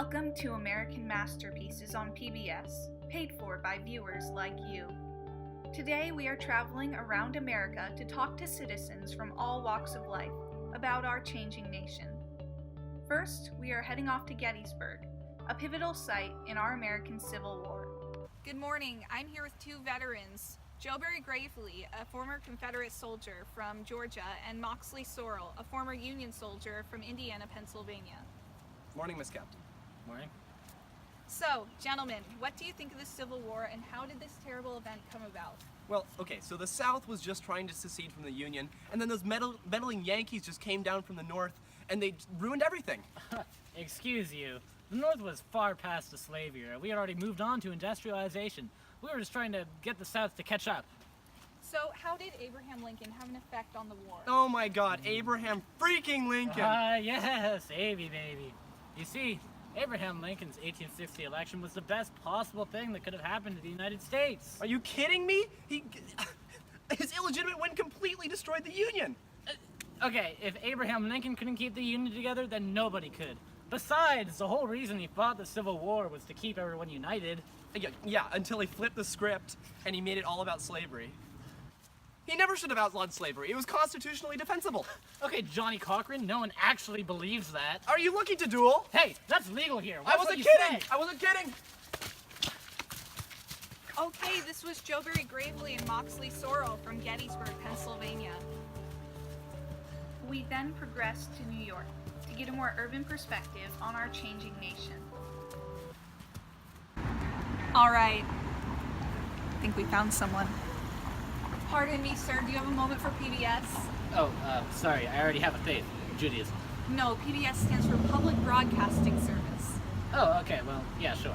Welcome to American Masterpieces on PBS, paid for by viewers like you. Today we are traveling around America to talk to citizens from all walks of life about our changing nation. First, we are heading off to Gettysburg, a pivotal site in our American Civil War. Good morning, I'm here with two veterans, Jobury Gravely, a former Confederate soldier from Georgia, and Moxley Sorrell, a former Union soldier from Indiana, Pennsylvania. Morning, Miss Captain. Morning. So, gentlemen, what do you think of the Civil War and how did this terrible event come about? Well, okay, so the South was just trying to secede from the Union, and then those meddling Yankees just came down from the North, and they ruined everything. Excuse you. The North was far past the slave era. We had already moved on to industrialization. We were just trying to get the South to catch up. So, how did Abraham Lincoln have an effect on the war? Oh my God, Abraham freaking Lincoln! Yes, Avy baby. You see, Abraham Lincoln's 1860 election was the best possible thing that could have happened to the United States. Are you kidding me? His illegitimate win completely destroyed the Union. Okay, if Abraham Lincoln couldn't keep the Union together, then nobody could. Besides, the whole reason he fought the Civil War was to keep everyone united. Yeah, until he flipped the script and he made it all about slavery. He never should have outlawed slavery. It was constitutionally defensible. Okay, Johnny Cochran, no one actually believes that. Are you looking to duel? Hey, that's legal here. I Watch wasn't what you kidding! say. I wasn't kidding! Okay, this was Jobury Gravely and Moxley Sorrell from Gettysburg, Pennsylvania. We then progressed to New York to get a more urban perspective on our changing nation. All right, I think we found someone. Pardon me, sir, do you have a moment for PBS? Oh, sorry, I already have a faith, Judaism. No, PBS stands for Public Broadcasting Service. Oh, okay, well, yeah, sure.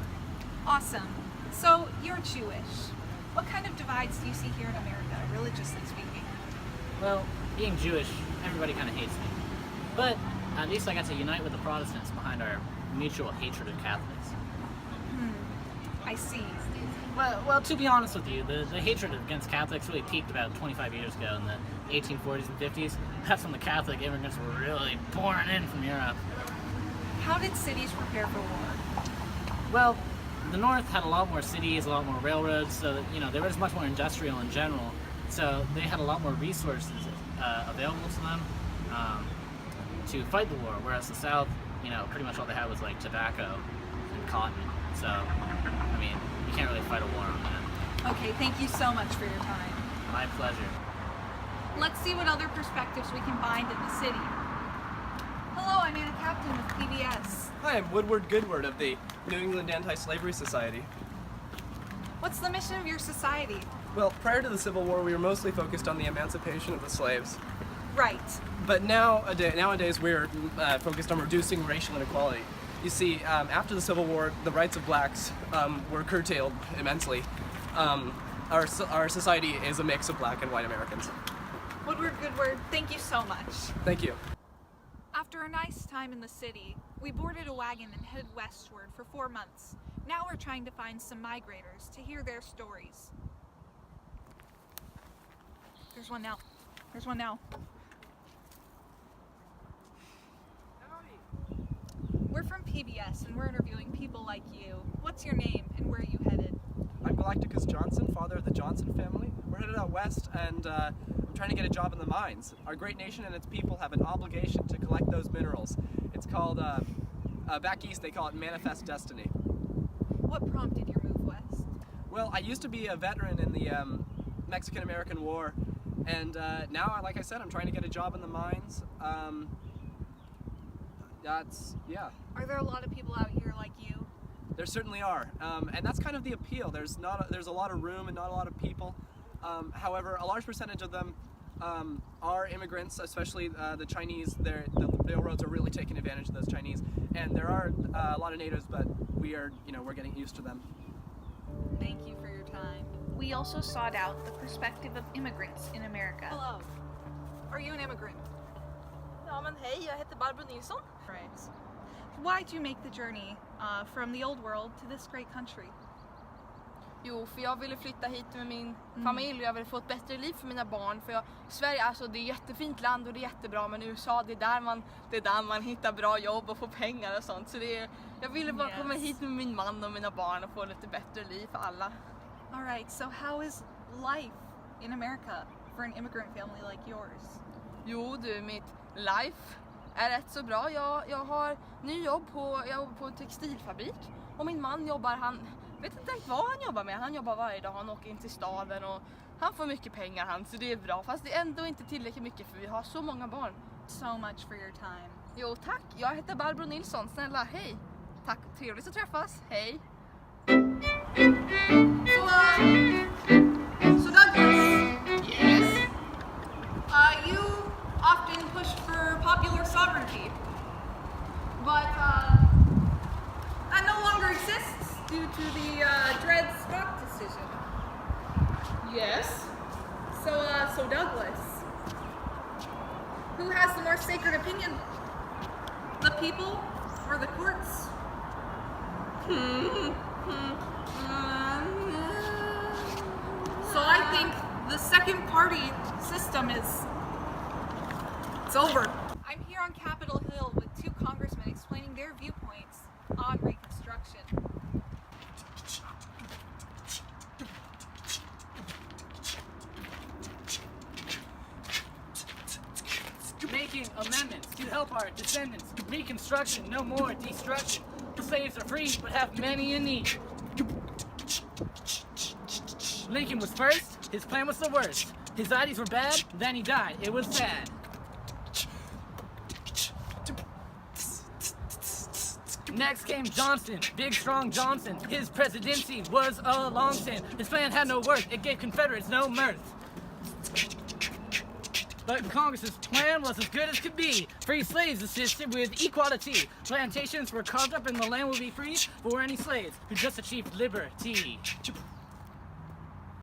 Awesome. So, you're Jewish. What kind of divides do you see here in America, religiously speaking? Well, being Jewish, everybody kind of hates me. But at least I got to unite with the Protestants behind our mutual hatred of Catholics. I see. Well, to be honest with you, the hatred against Catholics really peaked about 25 years ago in the 1840s and 50s. That's when the Catholic immigrants were really pouring in from Europe. How did cities prepare for war? Well, the North had a lot more cities, a lot more railroads, so that, they were just much more industrial in general. So they had a lot more resources available to them to fight the war, whereas the South, pretty much all they had was like tobacco and cotton. So, you can't really fight a war on that. Okay, thank you so much for your time. My pleasure. Let's see what other perspectives we can find in the city. Hello, I'm Anna Captain with PBS. Hi, I'm Woodward Goodward of the New England Anti-Slavery Society. What's the mission of your society? Well, prior to the Civil War, we were mostly focused on the emancipation of the slaves. Right. But nowadays, we're focused on reducing racial inequality. You see, after the Civil War, the rights of blacks were curtailed immensely. Our society is a mix of black and white Americans. Woodward Goodward, thank you so much. Thank you. After a nice time in the city, we boarded a wagon and headed westward for 4 months. Now we're trying to find some migrators to hear their stories. There's one now. There's one now. We're from PBS and we're interviewing people like you. What's your name and where are you headed? I'm Galacticus Johnson, father of the Johnson family. We're headed out west and I'm trying to get a job in the mines. Our great nation and its people have an obligation to collect those minerals. It's called, back east they call it Manifest Destiny. What prompted your move west? Well, I used to be a veteran in the Mexican-American War and now, like I said, I'm trying to get a job in the mines. Yeah. Are there a lot of people out here like you? There certainly are, and that's kind of the appeal. There's a lot of room and not a lot of people. However, a large percentage of them are immigrants, especially the Chinese. The railroads are really taking advantage of those Chinese, and there are a lot of natives, but we're getting used to them. Thank you for your time. We also sought out the perspective of immigrants in America. Hello. Are you an immigrant? Ja, men hej, jag heter Barbro Nilsson. Right. Why'd you make the journey from the old world to this great country? Jo, för jag ville flytta hit med min familj och jag ville få ett bättre liv för mina barn. Sverige, alltså det är ett jättefint land och det är jättebra, men USA, det är där man hittar bra jobb och får pengar och sånt. Så jag ville bara komma hit med min man och mina barn och få lite bättre liv för alla. All right, so how is life in America for an immigrant family like yours? Jo du, mitt life är rätt så bra. Jag har ny jobb jag jobbar på en textilfabrik och min man jobbar, vet inte vad han jobbar med. Han jobbar varje dag, han åker in till staden och han får mycket pengar så det är bra. Fast det är ändå inte tillräckligt mycket för vi har så många barn. So much for your time. Jo tack, jag heter Barbro Nilsson, snälla hej. Tack, trevligt att träffas, hej. So Douglas. Yes? You often pushed for popular sovereignty, but that no longer exists due to the Dred Scott decision. Yes? So Douglas, who has the more sacred opinion? The people or the courts? So I think the second party system it's over. I'm here on Capitol Hill with two congressmen explaining their viewpoints on Reconstruction. Making amendments to help our descendants. Reconstruction, no more destruction. Slaves are free, but have many in need. Lincoln was first, his plan was the worst. His ideas were bad, then he died. It was sad. Next came Johnson, big strong Johnson. His presidency was a long sin. His plan had no worth, it gave Confederates no mirth. But Congress's plan was as good as could be. Free slaves assisted with equality. Plantations were carved up and the land will be free for any slaves who just achieved liberty.